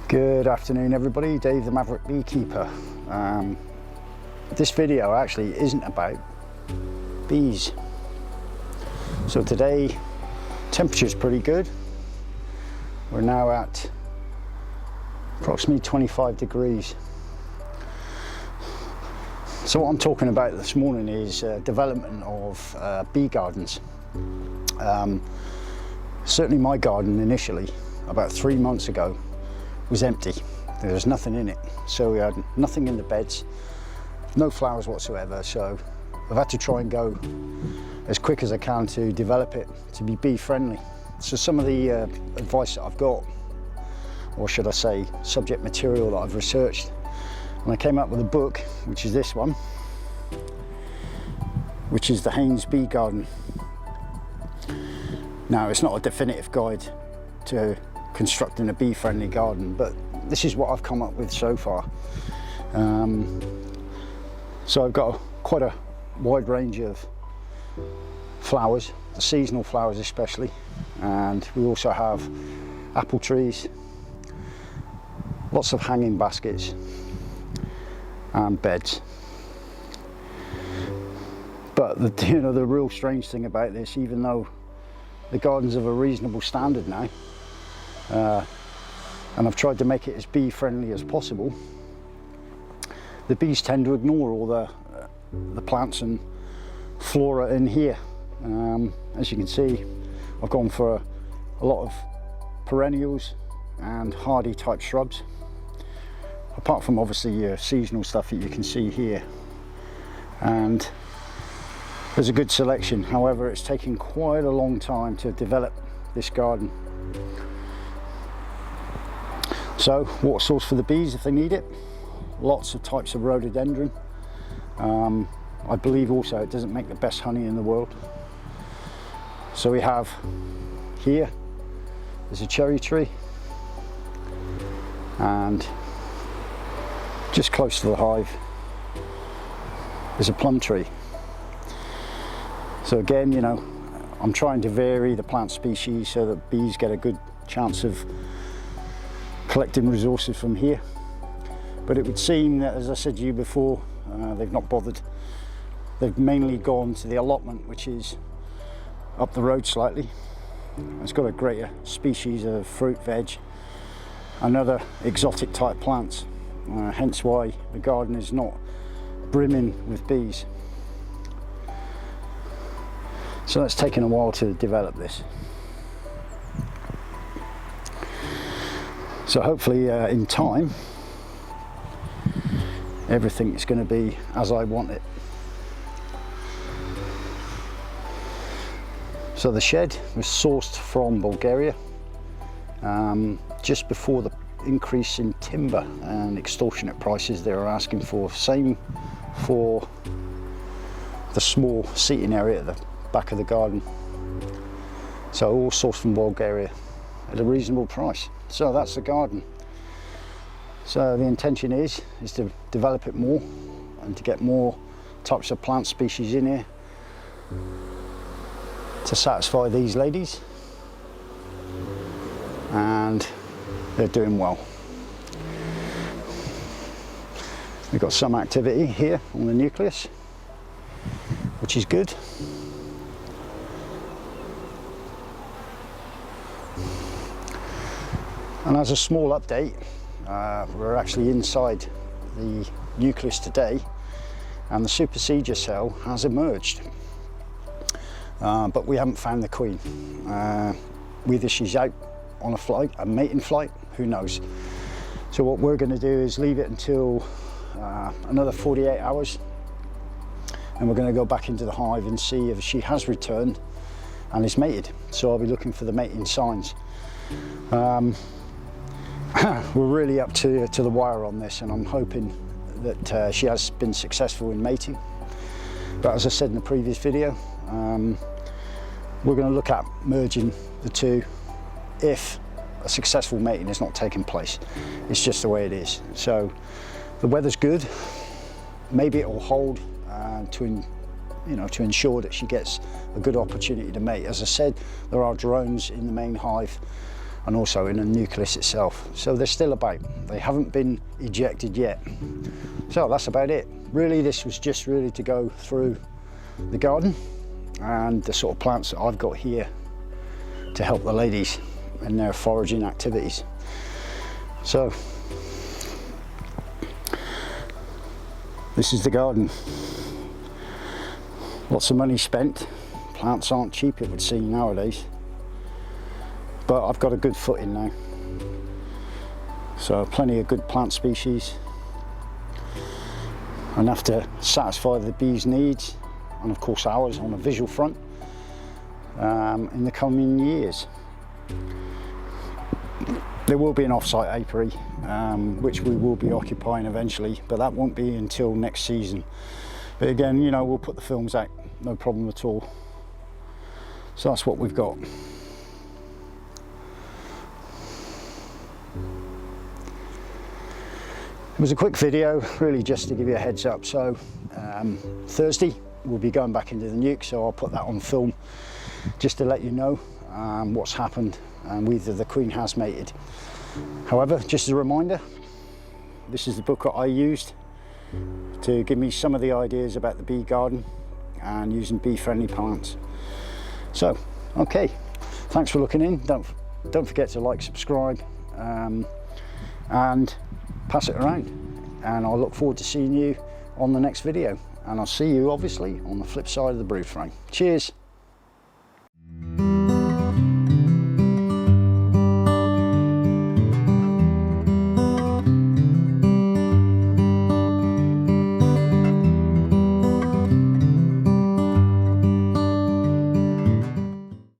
Good afternoon everybody, Dave the Maverick Beekeeper. This video actually isn't about bees. So today, temperature's pretty good. We're now at approximately 25 degrees. So what I'm talking about this morning is development of bee gardens. Certainly my garden initially, about 3 months ago, was empty. There was nothing in it. So we had nothing in the beds, no flowers whatsoever. So I've had to try and go as quick as I can to develop it to be bee friendly. So some of the advice that I've got, or should I say subject material that I've researched, and I came up with a book, which is this one, which is the Haynes Bee Garden. Now it's not a definitive guide to constructing a bee friendly garden, but this is what I've come up with so far. So I've got quite a wide range of flowers, the seasonal flowers especially, and we also have apple trees, lots of hanging baskets and beds. But the real strange thing about this, even though the garden's of a reasonable standard now, and I've tried to make it as bee friendly as possible, the bees tend to ignore all the plants and flora in here. As you can see, I've gone for a lot of perennials and hardy type shrubs, apart from obviously your seasonal stuff that you can see here. And there's a good selection. However, it's taken quite a long time to develop this garden. So water source for the bees if they need it, lots of types of rhododendron. I believe also it doesn't make the best honey in the world. So we have here, there's a cherry tree, and just close to the hive there's a plum tree. So again, I'm trying to vary the plant species so that bees get a good chance of collecting resources from here. But it would seem that, as I said to you before, they've not bothered. They've mainly gone to the allotment, which is up the road slightly. It's got a greater species of fruit, veg, and other exotic type plants, hence why the garden is not brimming with bees. So it's taken a while to develop this. So hopefully in time, everything is going to be as I want it. So the shed was sourced from Bulgaria just before the increase in timber and extortionate prices they were asking for. Same for the small seating area at the back of the garden. So all sourced from Bulgaria at a reasonable price. So that's the garden. So the intention is to develop it more and to get more types of plant species in here to satisfy these ladies, and they're doing well. We've got some activity here on the nucleus, which is good. And as a small update, we're actually inside the nucleus today, and the supersedure cell has emerged, but we haven't found the queen. Whether she's out on a flight, a mating flight, who knows. So what we're going to do is leave it until another 48 hours, and we're going to go back into the hive and see if she has returned and is mated. So I'll be looking for the mating signs. We're really up to the wire on this, and I'm hoping that she has been successful in mating. But as I said in the previous video, we're going to look at merging the two if a successful mating has not taken place. It's just the way it is. So the weather's good, maybe it will hold to ensure that she gets a good opportunity to mate. As I said, there are drones in the main hive, and also in the nucleus itself. So they're still about. They haven't been ejected yet. So that's about it. Really, this was just really to go through the garden and the sort of plants that I've got here to help the ladies in their foraging activities. So this is the garden. Lots of money spent. Plants aren't cheap, it would seem, nowadays. But I've got a good footing now. So plenty of good plant species. Enough to satisfy the bees' needs, and of course ours on a visual front, in the coming years. There will be an off-site apiary, which we will be occupying eventually, but that won't be until next season. But again, you know, we'll put the films out, no problem at all. So that's what we've got. It was a quick video, really just to give you a heads up. So Thursday we'll be going back into the nuke, so I'll put that on film just to let you know what's happened and whether the queen has mated. However, just as a reminder, this is the book that I used to give me some of the ideas about the bee garden and using bee-friendly plants. So, okay, thanks for looking in. Don't forget to like, subscribe, and pass it around. And I look forward to seeing you on the next video. And I'll see you, obviously, on the flip side of the brood frame. Cheers.